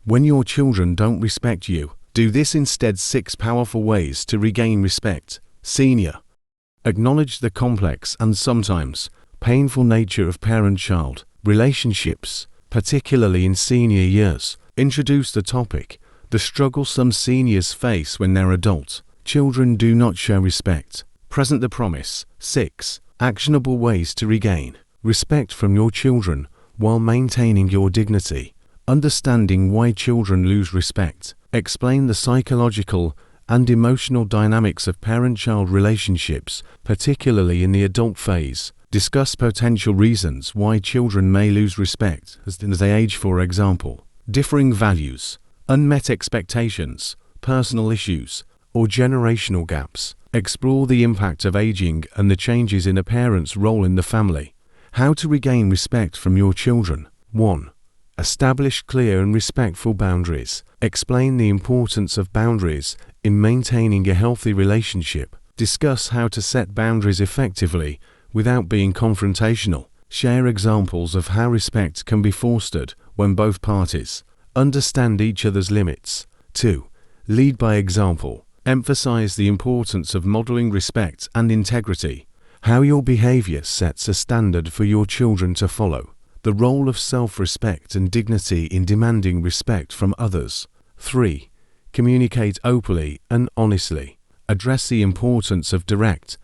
When your children don't respect you, do this instead. 6 powerful ways to regain respect. Senior. Acknowledge the complex and sometimes painful nature of parent-child relationships, particularly in senior years. Introduce the topic, the struggle some seniors face when their adult children do not show respect. Present the promise. 6 actionable ways to regain respect from your children while maintaining your dignity. Understanding why children lose respect. Explain the psychological and emotional dynamics of parent-child relationships, particularly in the adult phase. Discuss potential reasons why children may lose respect as they age, for example, differing values, unmet expectations, personal issues, or generational gaps. Explore the impact of aging and the changes in a parent's role in the family. How to regain respect from your children. 1. Establish clear and respectful boundaries. Explain the importance of boundaries in maintaining a healthy relationship. Discuss how to set boundaries effectively without being confrontational. Share examples of how respect can be fostered when both parties understand each other's limits. 2. Lead by example. Emphasize the importance of modeling respect and integrity. How your behavior sets a standard for your children to follow. The role of self-respect and dignity in demanding respect from others. 3. Communicate openly and honestly. Address the importance of direct,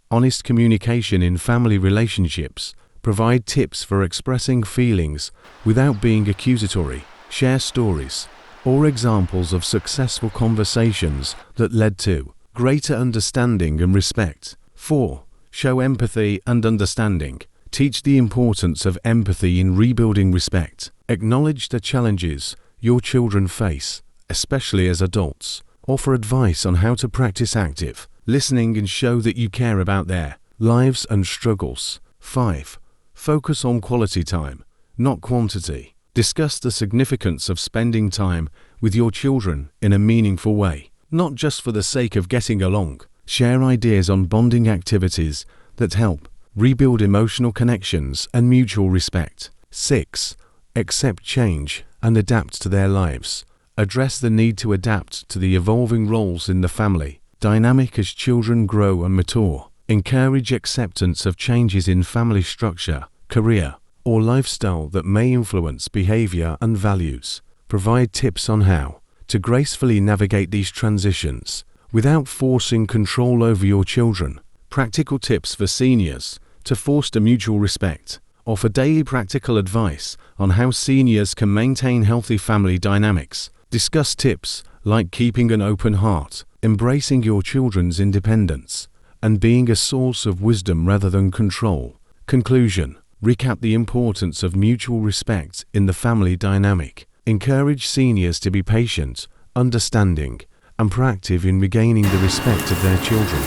honest communication in family relationships. Provide tips for expressing feelings without being accusatory. Share stories or examples of successful conversations that led to greater understanding and respect. 4. Show empathy and understanding. Teach the importance of empathy in rebuilding respect. Acknowledge the challenges your children face, especially as adults. Offer advice on how to practice active listening and show that you care about their lives and struggles. 5. Focus on quality time, not quantity. Discuss the significance of spending time with your children in a meaningful way, not just for the sake of getting along. Share ideas on bonding activities that help rebuild emotional connections and mutual respect. 6. Accept change and adapt to their lives. Address the need to adapt to the evolving roles in the family dynamic as children grow and mature. Encourage acceptance of changes in family structure, career, or lifestyle that may influence behavior and values. Provide tips on how to gracefully navigate these transitions without forcing control over your children. Practical tips for seniors to foster mutual respect. Offer daily practical advice on how seniors can maintain healthy family dynamics. Discuss tips like keeping an open heart, embracing your children's independence, and being a source of wisdom rather than control. Conclusion. Recap the importance of mutual respect in the family dynamic. Encourage seniors to be patient, understanding, and proactive in regaining the respect of their children.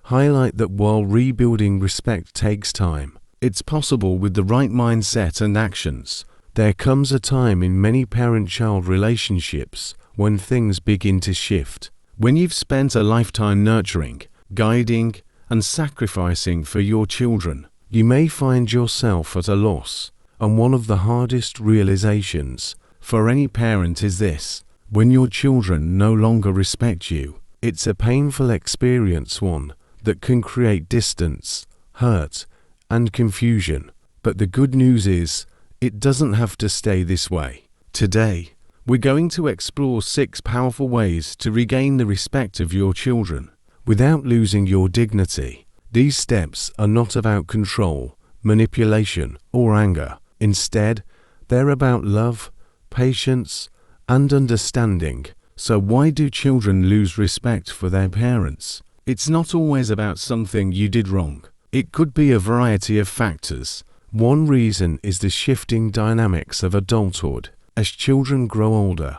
Highlight that while rebuilding respect takes time, it's possible with the right mindset and actions. There comes a time in many parent-child relationships when things begin to shift. When you've spent a lifetime nurturing, guiding, and sacrificing for your children, you may find yourself at a loss. And one of the hardest realizations for any parent is this: when your children no longer respect you, it's a painful experience, one that can create distance, hurt, and confusion. But the good news is, it doesn't have to stay this way. Today, we're going to explore 6 powerful ways to regain the respect of your children without losing your dignity. These steps are not about control, manipulation, or anger. Instead, they're about love, patience, and understanding. So why do children lose respect for their parents? It's not always about something you did wrong. It could be a variety of factors. One reason is the shifting dynamics of adulthood. As children grow older,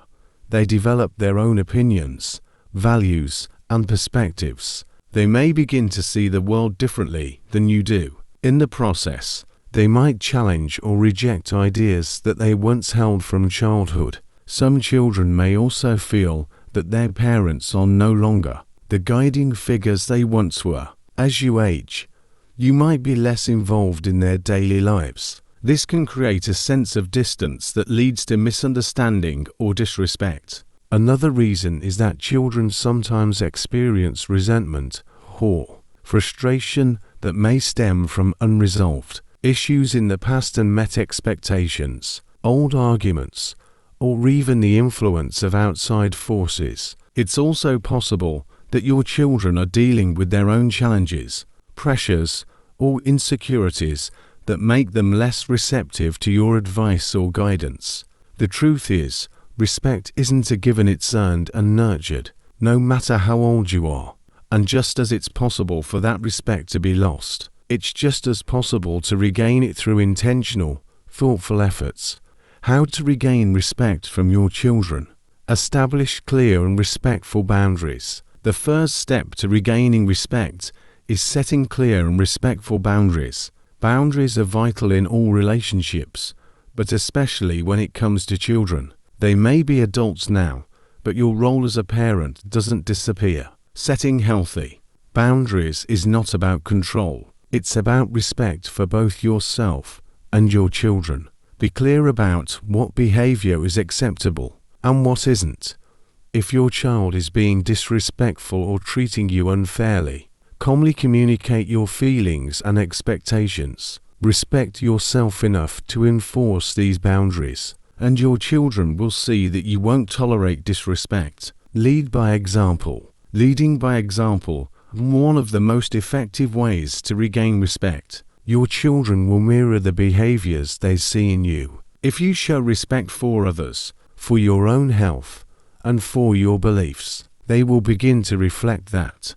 they develop their own opinions, values, and perspectives. They may begin to see the world differently than you do. In the process, they might challenge or reject ideas that they once held from childhood. Some children may also feel that their parents are no longer the guiding figures they once were. As you age, you might be less involved in their daily lives, This can create a sense of distance that leads to misunderstanding or disrespect. Another reason is that children sometimes experience resentment or frustration that may stem from unresolved issues in the past and met expectations, old arguments, or even the influence of outside forces. It's also possible that your children are dealing with their own challenges, pressures, or insecurities that make them less receptive to your advice or guidance. The truth is, respect isn't a given, it's earned and nurtured, no matter how old you are. And just as it's possible for that respect to be lost, it's just as possible to regain it through intentional, thoughtful efforts. How to regain respect from your children. Establish clear and respectful boundaries. The first step to regaining respect is setting clear and respectful boundaries. Boundaries are vital in all relationships, but especially when it comes to children. They may be adults now, but your role as a parent doesn't disappear. Setting healthy boundaries is not about control. It's about respect for both yourself and your children. Be clear about what behavior is acceptable and what isn't. If your child is being disrespectful or treating you unfairly, calmly communicate your feelings and expectations. Respect yourself enough to enforce these boundaries, and your children will see that you won't tolerate disrespect. Lead by example. Leading by example, one of the most effective ways to regain respect. Your children will mirror the behaviors they see in you. If you show respect for others, for your own health, and for your beliefs, they will begin to reflect that.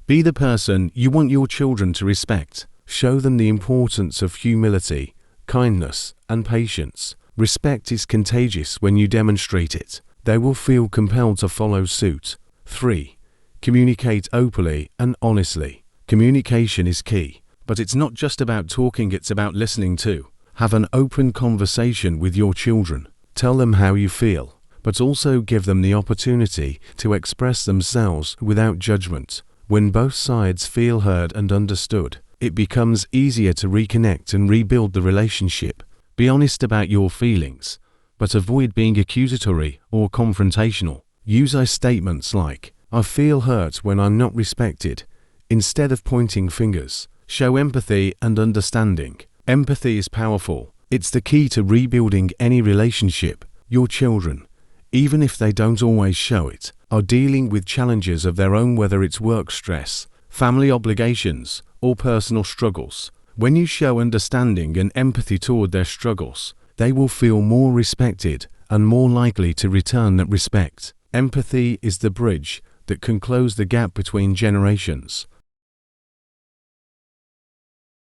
Be the person you want your children to respect. Show them the importance of humility, kindness, and patience. Respect is contagious when you demonstrate it. They will feel compelled to follow suit. 3. Communicate openly and honestly. Communication is key, but it's not just about talking, it's about listening too. Have an open conversation with your children. Tell them how you feel, but also give them the opportunity to express themselves without judgment. When both sides feel heard and understood, it becomes easier to reconnect and rebuild the relationship. Be honest about your feelings, but avoid being accusatory or confrontational. Use statements like, "I feel hurt when I'm not respected," instead of pointing fingers. Show empathy and understanding. Empathy is powerful. It's the key to rebuilding any relationship. Your children, even if they don't always show it, are dealing with challenges of their own, whether it's work stress, family obligations, or personal struggles. When you show understanding and empathy toward their struggles, they will feel more respected and more likely to return that respect. Empathy is the bridge that can close the gap between generations.